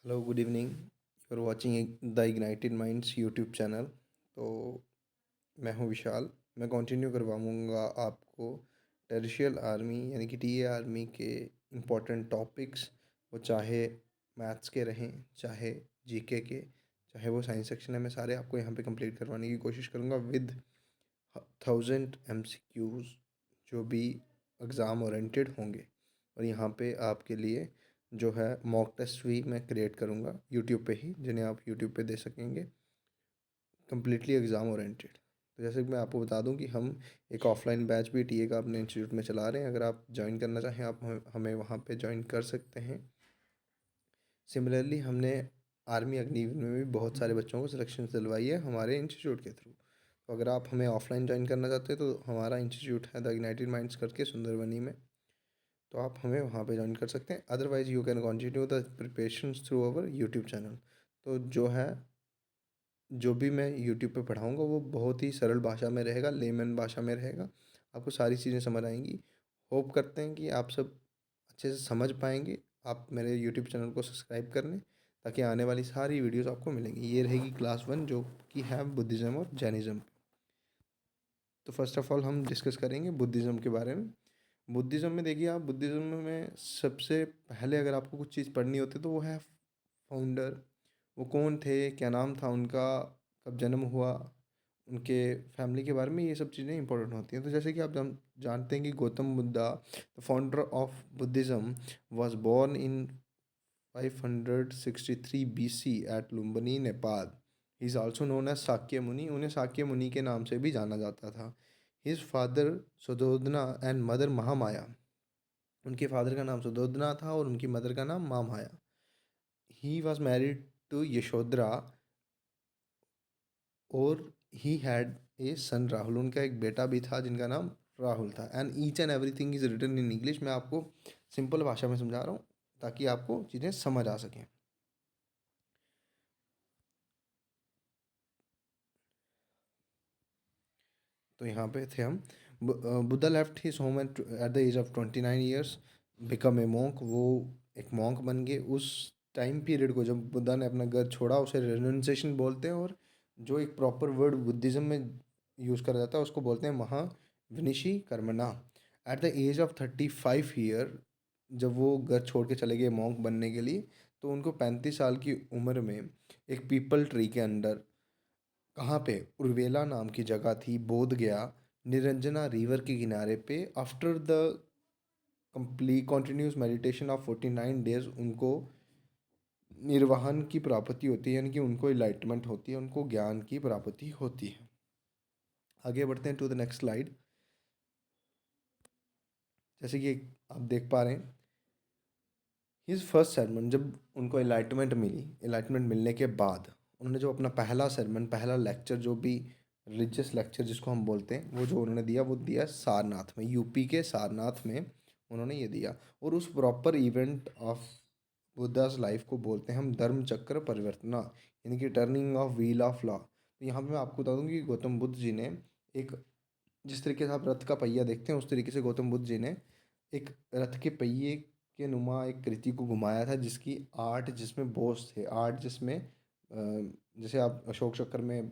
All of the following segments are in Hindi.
Hello good evening. You are watching the ignited minds YouTube channel. तो मैं हूं विशाल। मैं कंटिन्यू करवाऊंगा आपको टेरिशियल आर्मी यानी कि टीए आर्मी के इम्पोर्टेंट टॉपिक्स, वो चाहे मैथ्स के रहें, चाहे जीके के, चाहे वो साइंस सेक्शन है। मैं सारे आपको यहाँ पे कंप्लीट करवाने की कोशिश करूँगा विद 1000 MCQs जो भी एग्ज़ाम ओरिएंटेड होंगे। और यहाँ पे आपके लिए जो है मॉक टेस्ट भी मैं क्रिएट करूँगा यूट्यूब पे ही, जिन्हें आप यूट्यूब पे दे सकेंगे, कम्प्लीटली एग्ज़ाम ओरिएंटेड। तो जैसे कि मैं आपको बता दूं कि हम एक ऑफलाइन बैच भी टीए का अपने इंस्टीट्यूट में चला रहे हैं। अगर आप ज्वाइन करना चाहें, आप हमें वहाँ पे ज्वाइन कर सकते हैं। सिमिलरली हमने आर्मी अग्निवीर में भी बहुत सारे बच्चों को सिलेक्शन दिलवाई है हमारे इंस्टीट्यूट के थ्रू। तो अगर आप हमें ऑफलाइन ज्वाइन करना चाहते हैं तो हमारा इंस्टीट्यूट है द यूनाइटेड माइंड्स करके सुंदरबनी में, तो आप हमें वहाँ पे ज्वाइन कर सकते हैं। Otherwise you can continue the preparations through our YouTube channel. तो जो है, जो भी मैं यूट्यूब पे पढ़ाऊँगा वो बहुत ही सरल भाषा में रहेगा, लेमन भाषा में रहेगा। आपको सारी चीज़ें समझ आएंगी। होप करते हैं कि आप सब अच्छे से समझ पाएंगे। आप मेरे यूट्यूब चैनल को सब्सक्राइब कर लें ताकि आने वाली सारी वीडियोस आपको मिलेंगी। ये रहेगी क्लास 1 जो कि है बुद्धिज़्म और जैनिज़्म। तो फर्स्ट ऑफ ऑल हम डिस्कस करेंगे बुद्धिज़्म के बारे में। बुद्धिज़्म में देखिए, आप बुद्धिज़्म में सबसे पहले अगर आपको कुछ चीज़ पढ़नी होती है तो वो है फाउंडर। वो कौन थे, क्या नाम था उनका, कब जन्म हुआ, उनके फैमिली के बारे में, ये सब चीज़ें इंपॉर्टेंट होती हैं। तो जैसे कि आप जानते हैं कि Gautam Buddha, the founder of Buddhism, was born in 563 BC at Lumbini, Nepal. He is also known as Shakya muni. उन्हें शाक्य मुनि के नाम से भी जाना जाता था। His father Suddhodana and mother Mahamaya. उनके फादर का नाम सुधोधना था और उनकी मदर का नाम महामाया। He was married to Yashodhara और he had a son Rahul. उनका एक बेटा भी था जिनका नाम राहुल था। And each and everything is written in English. मैं आपको सिंपल भाषा में समझा रहा हूँ ताकि आपको चीज़ें समझ आ सकें। तो यहाँ पे थे हम। Buddha left his home at the age of 29 years, become a monk. वो एक मॉन्क बन गए। उस टाइम पीरियड को जब बुद्धा ने अपना घर छोड़ा उसे रेनुन्सिएशन बोलते हैं। और जो एक प्रॉपर वर्ड बुद्धिज़्म में यूज़ करा जाता है उसको बोलते हैं महाविनिशी कर्मणा। At the age of 35 year, जब वो घर छोड़ के चले गए मॉन्क बनने के लिए, तो उनको 35 साल की उम्र में एक पीपल ट्री के अंडर, कहाँ पे, उर्वेला नाम की जगह थी, बोध गया, निरंजना रिवर के किनारे पे, after the complete continuous meditation of 49 days, उनको निर्वाहन की प्राप्ति होती है, यानी कि उनको इलाइटमेंट होती है, उनको ज्ञान की प्राप्ति होती है। आगे बढ़ते हैं टू द नेक्स्ट स्लाइड। जैसे कि आप देख पा रहे हैं, हिज फर्स्ट सरमन, जब उनको इलाइटमेंट मिली, इलाइटमेंट मिलने के बाद उन्होंने जो अपना पहला सरमन, पहला लेक्चर, जो भी रिलीजियस लेक्चर जिसको हम बोलते हैं, वो जो उन्होंने दिया वो दिया सारनाथ में, यूपी के सारनाथ में उन्होंने ये दिया। और उस proper event of Buddhas life को बोलते हैं हम धर्म चक्र परिवर्तना, यानी कि turning of wheel of law. तो यहाँ पे मैं आपको बता दूँ कि गौतम बुद्ध जी ने एक, जिस तरीके से आप रथ का पहिया देखते हैं उस तरीके से गौतम बुद्ध जी ने एक रथ के पहिए के नुमा एक कृति को घुमाया था, जिसकी 8 जिसमें बोझ थे, 8 जिसमें जैसे आप अशोक चक्र में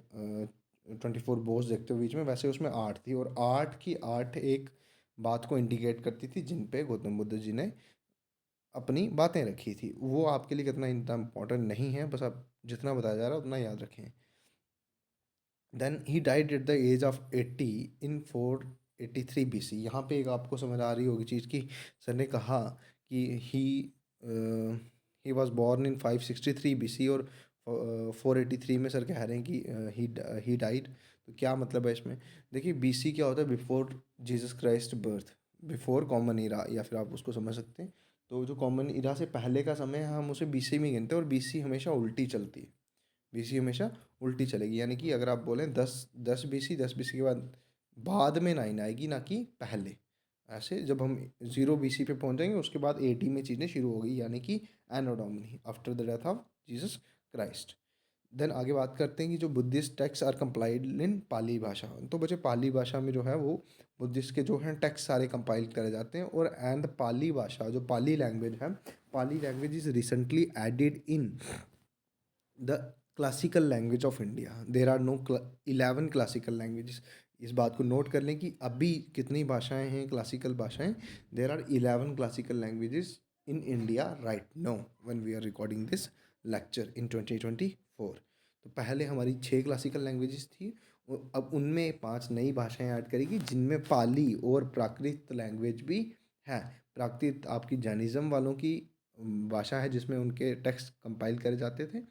24 बोझ देखते हो बीच में, वैसे उसमें 8 थी। और 8 की 8 एक बात को इंडिकेट करती थी जिन पे गौतम बुद्ध जी ने अपनी बातें रखी थी। वो आपके लिए कितना इतना इम्पोर्टेंट नहीं है, बस आप जितना बताया जा रहा है उतना याद रखें। Then he died at the age of 80 in 483 BC। यहाँ पे एक आपको समझ आ रही होगी चीज़ कि सर ने कहा कि he was born in 563 BC और 483 में सर कह रहे हैं कि ही डाइड। तो क्या मतलब है इसमें? देखिए, बीसी क्या होता है? Before Jesus Christ birth, before common इरा, या फिर आप उसको समझ सकते हैं। तो जो कॉमन इरा से पहले का समय है हम उसे बीसी में गिनते हैं, और बीसी हमेशा उल्टी चलती है। बीसी हमेशा उल्टी चलेगी, यानी कि अगर आप बोलें 10 10 BC, 10 BC के बाद बाद में 9 आएगी, ना कि पहले। ऐसे जब हम 0 BC पे पहुंच जाएंगे उसके बाद 80 में चीज़ें शुरू हो गई, यानी कि anno domini, after the death of Jesus Christ. Then आगे बात करते हैं कि जो Buddhist text are compiled in Pali भाषा। तो बच्चे, पाली भाषा में जो है वो बुद्धिस्ट के जो हैं टेक्स्ट सारे कंपाइल करे जाते हैं। और एंड पाली भाषा, जो पाली लैंग्वेज है, Pali language is recently added in the classical language of India. There are no 11 classical languages. इस बात को नोट कर लें कि अभी कितनी भाषाएं हैं क्लासिकल भाषाएं। There are 11 classical languages in India right now when we are recording this lecture in 2024। तो पहले हमारी 6 क्लासिकल लैंग्वेजेस थी, और अब उनमें 5 नई भाषाएं ऐड करेगी, जिनमें पाली और प्राकृत लैंग्वेज भी है। प्राकृत आपकी जैनिज़्म वालों की भाषा है, जिसमें उनके टेक्स्ट कंपाइल करे जाते थे,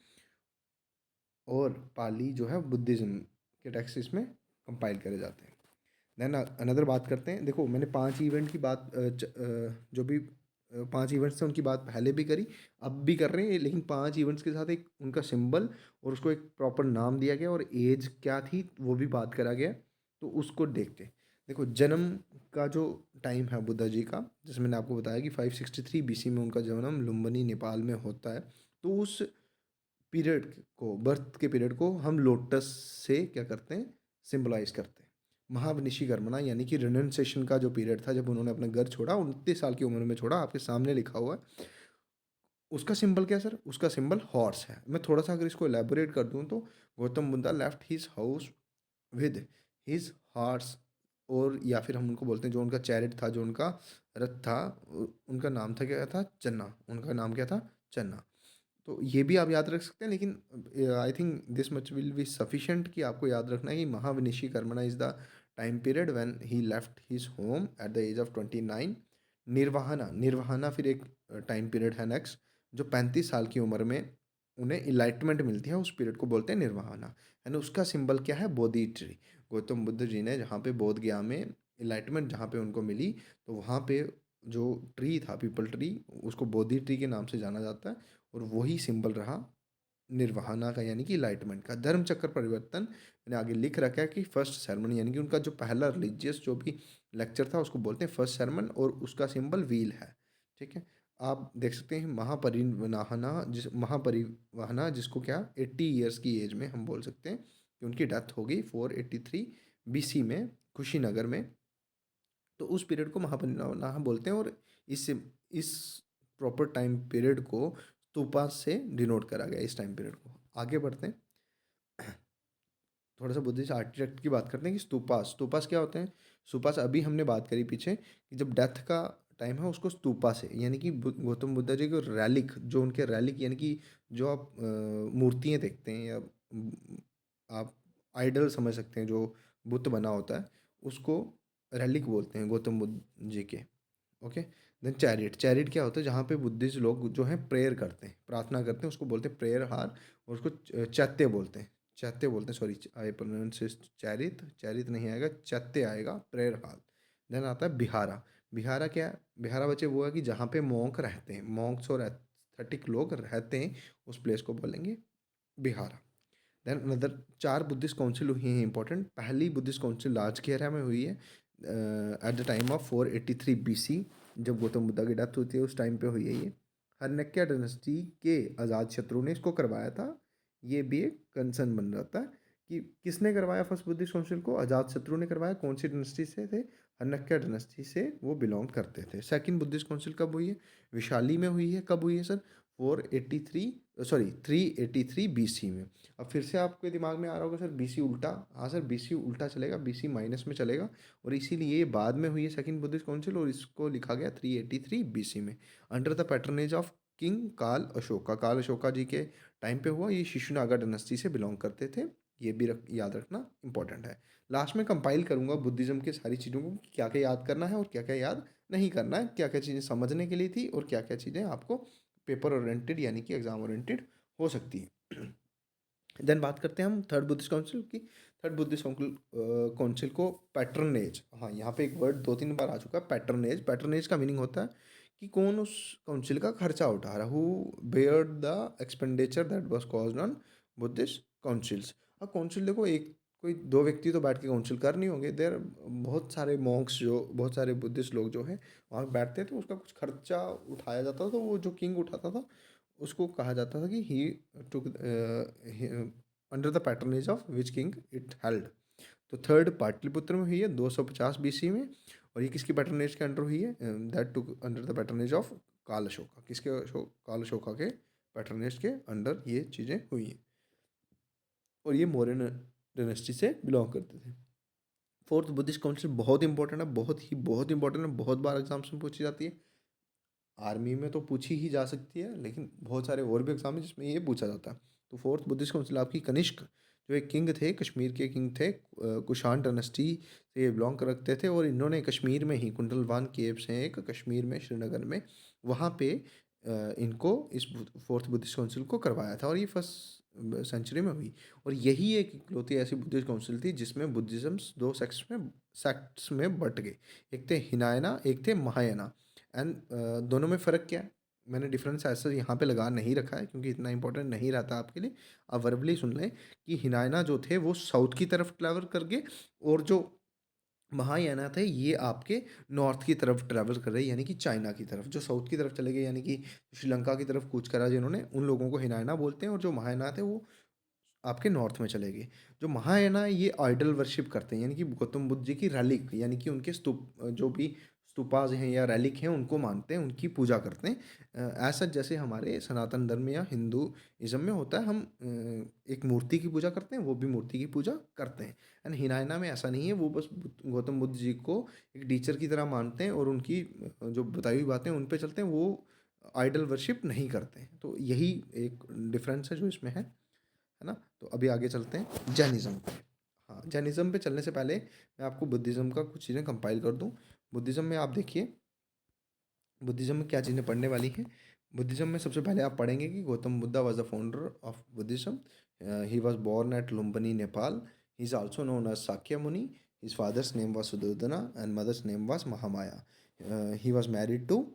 और पाली जो है बुद्धिज़्म के टेक्स्ट इसमें कंपाइल करे जाते हैं। देन अनदर बात करते हैं। देखो, मैंने 5 इवेंट की बात जो भी 5 इवेंट्स थे उनकी बात पहले भी करी, अब भी कर रहे हैं, लेकिन 5 इवेंट्स के साथ एक उनका सिंबल और उसको एक प्रॉपर नाम दिया गया, और एज क्या थी वो भी बात करा गया। तो उसको देखते हैं। देखो, जन्म का जो टाइम है बुद्धा जी का, जैसे मैंने आपको बताया कि 563 बीसी में उनका जन्म लुम्बिनी नेपाल में होता है। तो उस पीरियड को, बर्थ के पीरियड को हम लोटस से क्या करते हैं, सिंबलाइज करते हैं। महाविनिशीकर्मणा यानी कि रिनन्सेशन का जो पीरियड था, जब उन्होंने अपना घर छोड़ा, 29 साल की उम्र में छोड़ा, आपके सामने लिखा हुआ है। उसका सिंबल क्या है सर? उसका सिंबल हॉर्स है। मैं थोड़ा सा अगर इसको एलेबोरेट कर दूं तो Gautam Buddha left his house with his horse, और या फिर हम उनको बोलते हैं जो उनका चैरिट था, जो उनका रथ था, उनका नाम था, क्या था? चन्ना। उनका नाम क्या था? चन्ना। तो ये भी आप याद रख सकते हैं, लेकिन I think this much will be sufficient कि आपको याद रखना है कि महाविनिशी कर्मणा is the time period when he left his home at the age of 29। निर्वाहना, निर्वाहना फिर एक टाइम पीरियड है नेक्स्ट, जो 35 साल की उम्र में उन्हें इलाइटमेंट मिलती है, उस पीरियड को बोलते हैं निर्वाहना। है ना? उसका सिंबल क्या है? बोधि ट्री। गौतम बुद्ध जी ने जहाँ पे बोध गया में इलाइटमेंट जहाँ पे उनको मिली, तो वहाँ पे जो ट्री था, पीपल ट्री, उसको बोधि ट्री के नाम से जाना जाता है, और वही सिंबल रहा निर्वहना का, यानी कि लाइटमेंट का। धर्म चक्र परिवर्तन मैंने आगे लिख रखा है कि फर्स्ट सेरेमनी, यानी कि उनका जो पहला रिलीजियस जो भी लेक्चर था उसको बोलते हैं फर्स्ट सेरेमन, और उसका सिंबल व्हील है। ठीक है, आप देख सकते हैं महापरिवहना जिसको क्या 80 ईयर्स की एज में हम बोल सकते हैं कि उनकी डेथ हो गई 483 बीसी में कुशीनगर में। तो उस पीरियड को महापरिनिर्वाण बोलते हैं, और इस प्रॉपर टाइम पीरियड को स्तूपा से डिनोट करा गया, इस टाइम पीरियड को। आगे बढ़ते हैं, थोड़ा सा बुद्धिस्ट आर्किटेक्ट की बात करते हैं कि स्तूपास क्या होते हैं। स्तूपास अभी हमने बात करी पीछे कि जब डेथ का टाइम है उसको स्तूपा से, यानी कि गौतम बुद्ध जी को रैलिक, जो उनके रैलिक यानी कि जो आप मूर्तियाँ देखते हैं, या आप आइडल समझ सकते हैं, जो बुत बना होता है, उसको रैलिक बोलते हैं गौतम बुद्ध जी के। ओके। देन चैरिट, चैरिट क्या होता है? जहाँ पे बुद्धिस्ट लोग जो हैं प्रेयर करते हैं, प्रार्थना करते हैं, उसको बोलते हैं प्रेयर हार, और उसको चैत्य बोलते हैं। चैत्य बोलते हैं, सॉरी, आई प्रोनाउंस चैरित, चैरित नहीं आएगा, चैत्य आएगा, प्रेयर हाल। देन आता है बिहारा। बिहारा क्या है? बिहारा बच्चे वो है कि जहाँ पे मॉन्क रहते हैं, मॉन्क्स और एस्थेटिक लोग रहते हैं, उस प्लेस को बोलेंगे बिहारा। देन अनदर 4 बुद्धिस्ट काउंसिल हुई हैं इंपॉर्टेंट। पहली बुद्धिस्ट काउंसिल राजखेरा में हुई है at the time of 483 BC, जब गौतम बुद्धा की डेथ होती है उस टाइम पे हुई है ये। हर्नक्या डायनेस्टी के आज़ाद शत्रु ने इसको करवाया था। ये भी एक कंसर्न बन जाता है कि किसने करवाया फर्स्ट बुद्धिस्ट काउंसिल को? अजात शत्रु ने करवाया। कौन सी डायनेस्टी से थे? हर्नक्या डायनेस्टी से वो बिलोंग करते थे। सेकंड बुद्धिस्ट काउंसिल कब हुई है? विशाली में हुई है। कब हुई है सर? 483, सॉरी 383 बीसी में। अब फिर से आपके दिमाग में आ रहा होगा सर बीसी उल्टा। हाँ सर, बीसी उल्टा चलेगा, बीसी माइनस में चलेगा, और इसीलिए ये बाद में हुई है सेकंड बुद्धिस्ट काउंसिल, और इसको लिखा गया 383 बीसी में under the patronage of king काल अशोका। काल अशोका जी के टाइम पे हुआ। ये शिशुनागा डायनेस्टी से बिलोंग करते थे। ये भी याद रखना इंपॉर्टेंट है। लास्ट में कंपाइल करूंगा बुद्धिज्म के सारी चीज़ों को, क्या क्या याद करना है और क्या क्या याद नहीं करना है, क्या क्या चीज़ें समझने के लिए थी और क्या क्या चीज़ें आपको पेपर ओरिएंटेड यानी कि एग्जाम ओरिएंटेड हो सकती है। देन बात करते हैं हम थर्ड बुद्धिस्ट काउंसिल की। थर्ड बुद्धिस्ट काउंसिल को पैटर्नेज, हाँ यहाँ पे एक वर्ड 2-3 बार आ चुका है, पैटर्नेज। पैटर्नेज का मीनिंग होता है कि कौन उस काउंसिल का खर्चा उठा रहा, who bear the expenditure that was caused on Buddhist councils. अब काउंसिल देखो, एक कोई 2 व्यक्ति तो बैठ के काउंसिल कर नहीं होंगे, देर बहुत सारे मॉन्क्स, जो बहुत सारे बुद्धिस्ट लोग जो हैं वहाँ बैठते थे, तो उसका कुछ खर्चा उठाया जाता था। तो वो जो किंग उठाता था उसको कहा जाता था कि he took under the patronage of which king it held. तो थर्ड पाटलिपुत्र में हुई है 250 बीसी में, और ये किसकी पैटर्नेज के अंडर हुई है? That took under the patronage of काल अशोका, किसके काल अशोका के पैटर्नेज के अंडर ये चीज़ें हुई हैं, और ये मौर्यन डायनेस्टी से बिलोंग करते थे। फोर्थ बुद्धिस्ट काउंसिल बहुत इंपॉर्टेंट है, बहुत इंपॉर्टेंट है, बहुत बार एग्जाम्स में पूछी जाती है। आर्मी में तो पूछी ही जा सकती है, लेकिन बहुत सारे और भी एग्जाम है जिसमें ये पूछा जाता है। तो फोर्थ बुद्धिस्ट काउंसिल आपकी कनिष्क जो एक किंग थे, कश्मीर के किंग थे, कुषाण डायनेस्टी से ये बिलोंग करते थे, और इन्होंने कश्मीर में ही कुंडलवान केव्स हैं एक कश्मीर में, श्रीनगर में, वहाँ पे इनको इस फोर्थ बुद्धिस्ट काउंसिल को करवाया था, और ये फर्स्ट सेंचुरी में हुई। और यही एक इकलौती ऐसी बुद्धिस्ट काउंसिल थी जिसमें बुद्धिज़्म दो सेक्ट्स में बट गए। एक थे हिनायना, एक थे महायाना। एंड दोनों में फ़र्क क्या है, मैंने डिफरेंस ऐसा यहाँ पे लगा नहीं रखा है क्योंकि इतना इंपॉर्टेंट नहीं रहता आपके लिए। आप वर्बली सुन लें कि हिनायना जो थे वो साउथ की तरफ ट्रैवल कर गए, और जो महायाना थे ये आपके नॉर्थ की तरफ ट्रैवल कर रहे, यानी कि चाइना की तरफ। जो साउथ की तरफ चले गए यानी कि श्रीलंका की तरफ कूच करा जिन्होंने, उन लोगों को हिनायना बोलते हैं, और जो महायाना थे वो आपके नॉर्थ में चले गए। जो महायाना ये आइडल वर्शिप करते हैं, यानी कि गौतम बुद्ध जी की रैलिक, यानी कि उनके स्तूप जो भी स्तूपाज हैं या रैलिक हैं उनको मानते हैं, उनकी पूजा करते हैं। ऐसा जैसे हमारे सनातन धर्म या हिंदुइज्म में होता है, हम एक मूर्ति की पूजा करते हैं, वो भी मूर्ति की पूजा करते हैं। एंड हिनायना में ऐसा नहीं है, वो बस गौतम बुद्ध जी को एक टीचर की तरह मानते हैं, और उनकी जो बताई हुई बातें उन पे चलते हैं, वो आइडल वर्शिप नहीं करते हैं। तो यही एक डिफरेंस है जो इसमें है ना। तो अभी आगे चलते हैं जैनिज़्म पे। हाँ, जैनिज़्म पे चलने से पहले मैं आपको बुद्धिज़्म का कुछ चीज़ें कंपाइल कर दूँ। बुद्धिज़्म में आप देखिए, बुद्धिज़्म में क्या चीज़ें पढ़ने वाली हैं। बुद्धिज़्म में सबसे पहले आप पढ़ेंगे कि Gautam Buddha was the founder of Buddhism. He was born at Lumbini, Nepal. He is also known as Shakya Muni. His father's name was Suddhodana and mother's name was Mahamaya. He was married to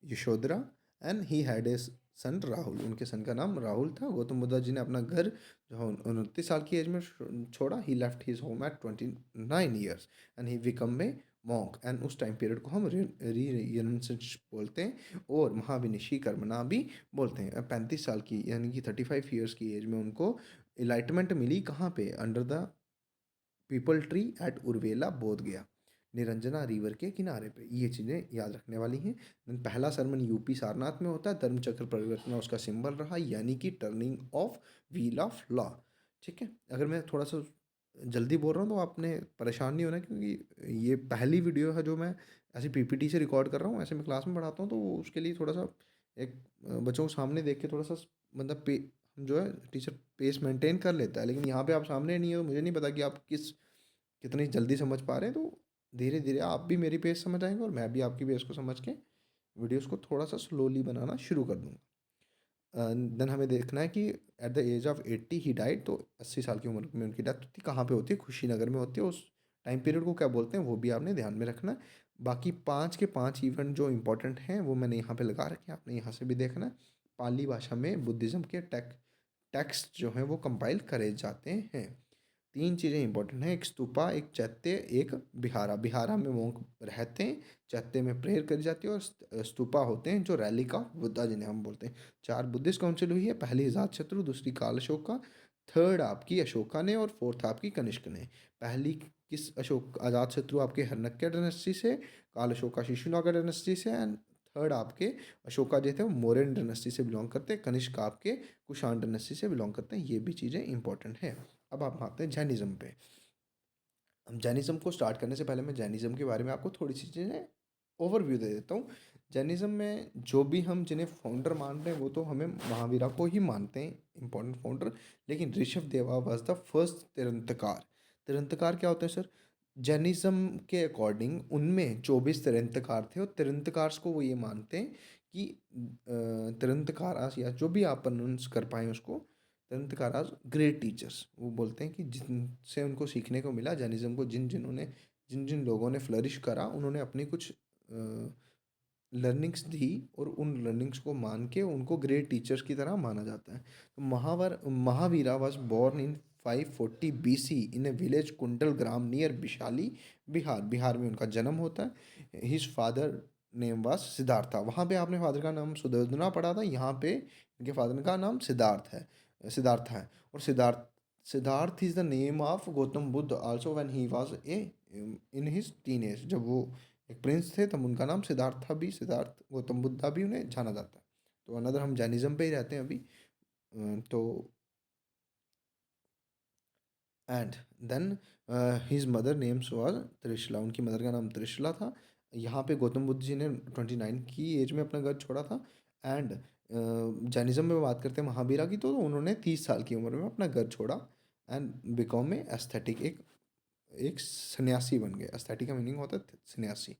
Yashodhara and he had a son Rahul. उनके सन का नाम राहुल था। गौतम बुद्धा जी ने अपना घर जो 29 साल की एज में छोड़ा। He left his home at 29 years and he become a monk. And उस टाइम पीरियड को हम रीनेसेंस बोलते हैं, और महाविनिशी कर्मना भी बोलते हैं। 35 साल की यानी कि 35 ईयर्स की एज में उनको इलाइटमेंट मिली। कहाँ पे? Under the peepal tree at Uruvela, Bodh Gaya, Niranjana river के किनारे पे। ये चीज़ें याद रखने वाली हैं। देन पहला सरमन यूपी सारनाथ में होता है। धर्मचक्र परिवर्तन उसका सिंबल रहा, यानी कि turning of wheel of law. ठीक है, अगर मैं थोड़ा सा जल्दी बोल रहा हूँ तो आपने परेशान नहीं होना, क्योंकि ये पहली वीडियो है जो मैं ऐसी पीपीटी से रिकॉर्ड कर रहा हूँ। ऐसे मैं क्लास में पढ़ाता हूँ तो उसके लिए थोड़ा सा एक बच्चों को सामने देख के थोड़ा सा मतलब पे जो है टीचर पेस मेंटेन कर लेता है, लेकिन यहाँ पे आप सामने नहीं हो, मुझे नहीं पता कि आप कितनी जल्दी समझ पा रहे हैं। तो धीरे धीरे आप भी मेरी पेस समझ आएंगे, और मैं भी आपकी पेस को समझ के वीडियोस को थोड़ा सा स्लोली बनाना शुरू कर दूँगा। देन हमें देखना है कि at the age of 80 he died. तो 80 साल की उम्र में उनकी डेथ होती है। कहाँ पे होती है? कुशीनगर में होती है। उस टाइम पीरियड को क्या बोलते हैं वो भी आपने ध्यान में रखना है। बाकी 5 के 5 इवेंट जो इंपॉर्टेंट हैं वो मैंने यहाँ पे लगा रखे हैं, आपने यहाँ से भी देखना है। पाली भाषा में बुद्धिज़्म के टेक्स्ट जो हैं वो कंपाइल करे जाते हैं। 3 चीज़ें इंपॉर्टेंट हैं, एक स्तूपा, एक चैत्य, एक विहारा। विहारा में मोंक रहते हैं, चैत्य में प्रेयर करी जाती है, और स्तूपा होते हैं जो रैली का बुद्धा जिन्हें हम बोलते हैं। 4 बुद्धिस्ट काउंसिल हुई है। पहली अजातशत्रु, दूसरी काल अशोका, थर्ड आपकी अशोका ने, और फोर्थ आपकी कनिष्क ने। पहली किस अजातशत्रु आपके हरनक्य डायनेस्टी से, काल अशोका शिशुनागा डायनेस्टी से, एंड थर्ड आपके अशोका जो थे वो मौर्यन डायनेस्टी से बिलोंग करते हैं। कनिष्क आपके कुषाण डायनेस्टी से बिलोंग करते हैं। ये भी चीज़ें इंपॉर्टेंट हैं। अब आप आते हैं जैनिज़्म पे। हम जैनिज़्म को स्टार्ट करने से पहले मैं जैनिज़्म के बारे में आपको थोड़ी सी चीज़ें ओवरव्यू दे देता हूँ। जैनिज़्म में जो भी हम जिन्हें फाउंडर मान रहे हैं वो तो हमें महावीरा को ही मानते हैं इम्पोर्टेंट फाउंडर, लेकिन ऋषभ देवा वाज द फर्स्ट तिरंतकार। तिरंतकार क्या होते हैं सर? जैनिज़्म के अकॉर्डिंग उनमें 24 तिरंतकार थे, और तिरंतकार को वो ये मानते हैं कि तिरंतकार या जो भी आप प्रोनाउंस कर पाएँ उसको, दंतकाराज ग्रेट टीचर्स। वो बोलते हैं कि जिनसे उनको सीखने को मिला जैनिज़्म को, जिन जिन लोगों ने फ्लरिश करा उन्होंने अपनी कुछ लर्निंग्स दी, और उन लर्निंग्स को मान के उनको ग्रेट टीचर्स की तरह माना जाता है। तो Mahavira was born in 540 BC in a village Kundal Gram near Vaishali, Bihar. Bihar में उनका जन्म होता है। His father name was Siddhartha. वहाँ पे आपने फादर का नाम सुदर्शना पढ़ा था, यहाँ पे इनके फादर का नाम सिद्धार्थ है। और Siddharth is the name of Gautam Buddha also when he was a in his teen age. जब वो एक प्रिंस थे, तब उनका नाम सिद्धार्थ था भी, सिद्धार्थ गौतम बुद्धा भी उन्हें जाना जाता है। तो अनदर हम जैनिज़्म पे ही रहते हैं अभी। तो and then his mother names was Trishala, उनकी मदर का नाम त्रिशला था। यहाँ पे गौतम बुद्ध जी ने 29 की एज में अपना घर छोड़ा था। एंड जैनिज़्म में बात करते हैं महावीरा की, तो उन्होंने 30 साल की उम्र में अपना घर छोड़ा एंड बिकॉम ए एस्थेटिक, एक सन्यासी बन गए। एस्थेटिक का मीनिंग होता है सन्यासी।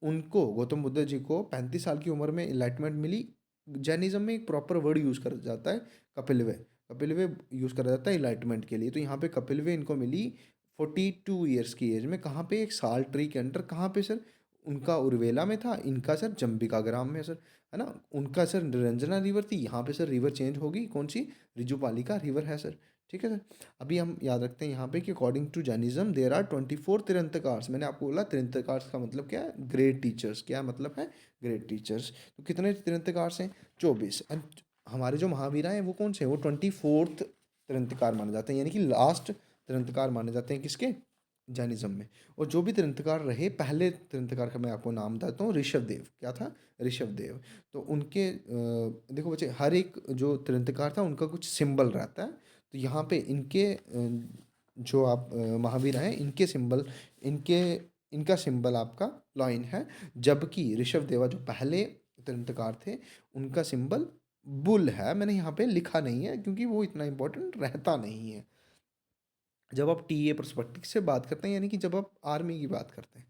उनको, गौतम बुद्ध जी को 35 साल की उम्र में इनलाइटमेंट मिली। जैनिज्म में एक प्रॉपर वर्ड यूज़ करा जाता है, कपिल वे। कपिल वे यूज़ करा जाता है इनलाइटमेंट के लिए। तो यहाँ पे कपिल वे इनको मिली 42 ईयर्स की एज में। कहाँ पे? एक साल ट्री के अंडर। कहाँ पे सर? उनका उर्वेला में था, इनका सर जम्बिका ग्राम में सर, है ना। उनका सर निरंजना रिवर थी, यहाँ पे सर रिवर चेंज होगी, कौन सी? रिजुपालिका रिवर है सर। ठीक है सर। अभी हम याद रखते हैं यहाँ पे कि according to Jainism there are 24 tirthankars. मैंने आपको बोला तीर्थंकर्स का मतलब क्या है? Great teachers. क्या मतलब है? Great teachers. तो कितने तीर्थंकर्स हैं? 24। एंड हमारे जो महावीरा हैं वो कौन से हैं? वो 24th तीर्थंकर माने जाते हैं, यानी कि लास्ट तीर्थंकर माने जाते हैं किसके? जैनिज्म में। और जो भी तीर्थंकर रहे, पहले तीर्थंकर का मैं आपको नाम बताता हूँ, ऋषभदेव। क्या था? ऋषभदेव। तो उनके देखो बच्चे, हर एक जो तीर्थंकर था उनका कुछ सिंबल रहता है। तो यहाँ पे इनके जो आप महावीर हैं, इनके सिंबल, इनके इनका सिंबल आपका लॉइन है। जबकि ऋषभदेवा जो पहले तीर्थंकर थे, उनका सिंबल बुल है। मैंने यहाँ पे लिखा नहीं है क्योंकि वो इतना इम्पोर्टेंट रहता नहीं है। जब आप टी ए परस्पेक्टिव से बात करते हैं, यानी कि जब आप आर्मी की बात करते हैं।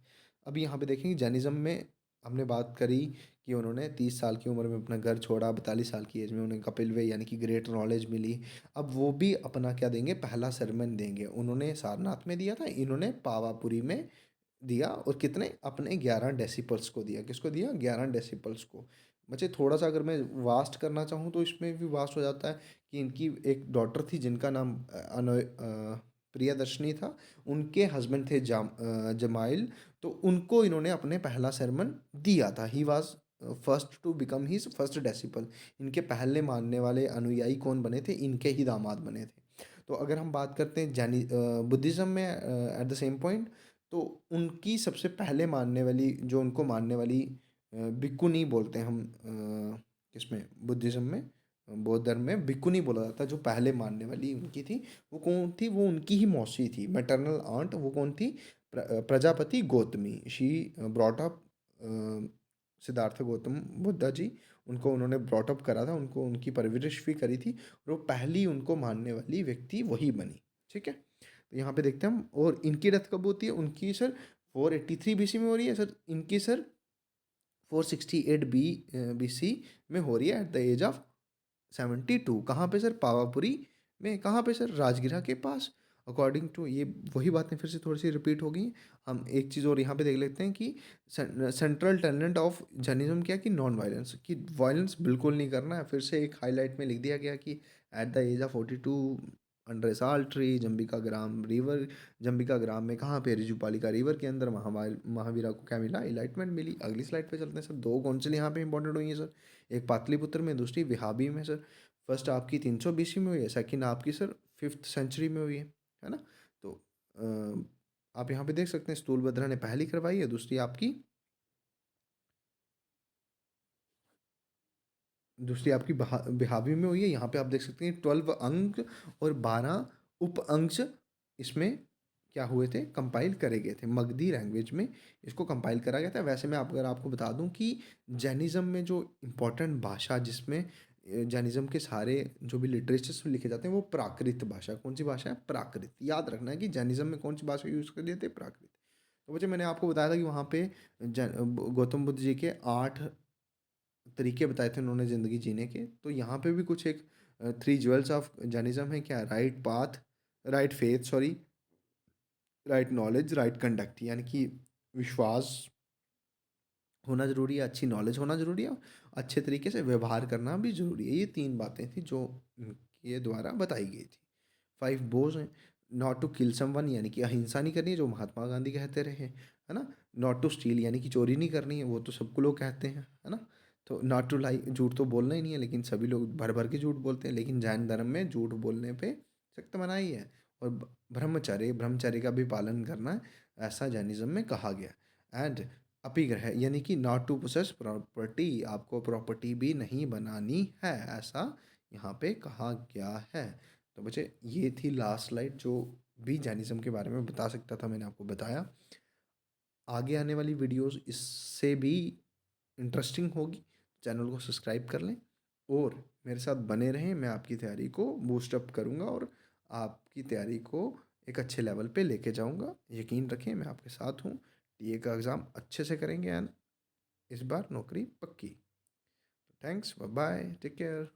अभी यहाँ पे देखेंगे जैनिज्म में हमने बात करी कि उन्होंने 30 साल की उम्र में अपना घर छोड़ा, 42 साल की एज में उन्हें कपिल वे यानी कि ग्रेट नॉलेज मिली। अब वो भी अपना क्या देंगे? पहला सरमन देंगे। उन्होंने सारनाथ में दिया था, इन्होंने पावापुरी में दिया। और कितने? अपने 11 डेसिपल्स को दिया। किसको दिया? 11 डेसिपल्स को। बच्चे थोड़ा सा अगर मैं वास्ट करना चाहूँ तो इसमें भी वास्ट हो जाता है कि इनकी एक डॉटर थी जिनका नाम प्रियदर्शनी था। उनके हस्बैंड थे जमाइल। तो उनको इन्होंने अपने पहला सरमन दिया था। He was first to become his first disciple. इनके पहले मानने वाले अनुयायी कौन बने थे? इनके ही दामाद बने थे। तो अगर हम बात करते हैं बुद्धिज़्म में एट द सेम पॉइंट, तो उनकी सबसे पहले मानने वाली, जो उनको मानने वाली भिक्खुनी बोलते हैं हम किसमें? बुद्धिज़्म में, बौद्ध धर्म में भिक्खुनी बोला जाता है। जो पहले मानने वाली उनकी थी, वो कौन थी? वो उनकी ही मौसी थी, मैटरनल आंट। वो कौन थी? Prajapati Gautami. She brought up Siddhartha Gautam Buddha ji. उनको उन्होंने ब्रॉट अप करा था, उनको उनकी परवरिश भी करी थी। और वो पहली उनको मानने वाली व्यक्ति वही बनी। ठीक है। तो यहाँ पे देखते हैं हम। और इनकी डेथ कब होती है? उनकी सर 483 BC में हो रही है सर। इनकी सर 468 BC में हो रही है, एट द एज ऑफ 72। कहाँ पे सर? पावापुरी में। कहाँ पे सर? राजगिरा के पास। अकॉर्डिंग टू ये वही बातें फिर से थोड़ी सी रिपीट हो गई। हम एक चीज़ और यहाँ पे देख लेते हैं कि सेंट्रल टेनेंट ऑफ जैनिज्म क्या? कि नॉन वायलेंस, कि वायलेंस बिल्कुल नहीं करना है। फिर से एक हाईलाइट में लिख दिया गया कि at the age of 42 under sal tree Jambika Gram river. Jambika Gram में कहाँ पे? रिजुपालिका रिवर के अंदर महावीरा को क्या मिला? इलाइटमेंट मिली। अगली स्लाइड पे चलते हैं सर। दो कौंसिल यहाँ पे इंपॉर्टेंट हुई है सर। एक पाटलिपुत्र में, दूसरी विहाबी में सर। फर्स्ट आपकी 300 BC में हुई है, सेकंड आपकी सर 5th सेंचुरी में हुई है ना। तो आप यहाँ पे देख सकते हैं स्थूलभद्रा ने पहली करवाई है, दूसरी आपकी बिहावी में हुई है। यहाँ पे आप देख सकते हैं 12 अंक और 12 उप अंश इसमें क्या हुए थे? कंपाइल करे गए थे मगधी लैंग्वेज में। इसको कंपाइल करा गया था। वैसे मैं अगर आपको बता दूं कि जैनिज्म में जो इम्पोर्टेंट भाषा, जिसमें जैनिज्म के सारे जो भी लिटरेचर्स लिखे जाते हैं, वो प्राकृत भाषा। कौन सी भाषा है? प्राकृत। याद रखना है कि जैनिज्म में कौन सी भाषा यूज़ कर दिए थे? प्राकृत। तो बच्चे मैंने आपको बताया था कि वहाँ पे गौतम बुद्ध जी के 8 तरीके बताए थे उन्होंने ज़िंदगी जीने के। तो यहाँ पे भी कुछ एक 3 ज्वेल्स ऑफ जैनिज्म है क्या? Right path, right faith, sorry, right knowledge, right conduct. यानी कि विश्वास होना ज़रूरी है, अच्छी नॉलेज होना ज़रूरी है, अच्छे तरीके से व्यवहार करना भी ज़रूरी है। ये 3 बातें थी जो इनके द्वारा बताई गई थी। 5 बोज हैं। नॉट टू किल समवन, यानी कि अहिंसा नहीं करनी है, जो महात्मा गांधी कहते रहे, है ना। नॉट टू स्टील, यानी कि चोरी नहीं करनी है, वो तो सबको लोग कहते हैं, है ना। तो नॉट टू लाई, झूठ तो बोलना ही नहीं है, लेकिन सभी लोग भर भर के झूठ बोलते हैं। लेकिन जैन धर्म में झूठ बोलने पे सख्त मनाही है। और ब्रह्मचर्य ब्रह्मचर्य का भी पालन करना, ऐसा जैनिज्म में कहा गया। एंड अपिग्रह यानी कि नॉट टू पोसेस प्रॉपर्टी, आपको प्रॉपर्टी भी नहीं बनानी है, ऐसा यहाँ पे कहा गया है। तो बच्चे ये थी लास्ट स्लाइड जो भी जैनिज़्म के बारे में बता सकता था, मैंने आपको बताया। आगे आने वाली वीडियोस इससे भी इंटरेस्टिंग होगी। चैनल को सब्सक्राइब कर लें और मेरे साथ बने रहें। मैं आपकी तैयारी को बूस्ट अप करूँगा और आपकी तैयारी को एक अच्छे लेवल पे लेके जाऊँगा। यकीन रखें मैं आपके साथ हूँ। टीए का एग्ज़ाम अच्छे से करेंगे एंड इस बार नौकरी पक्की। Thanks, bye bye, take care.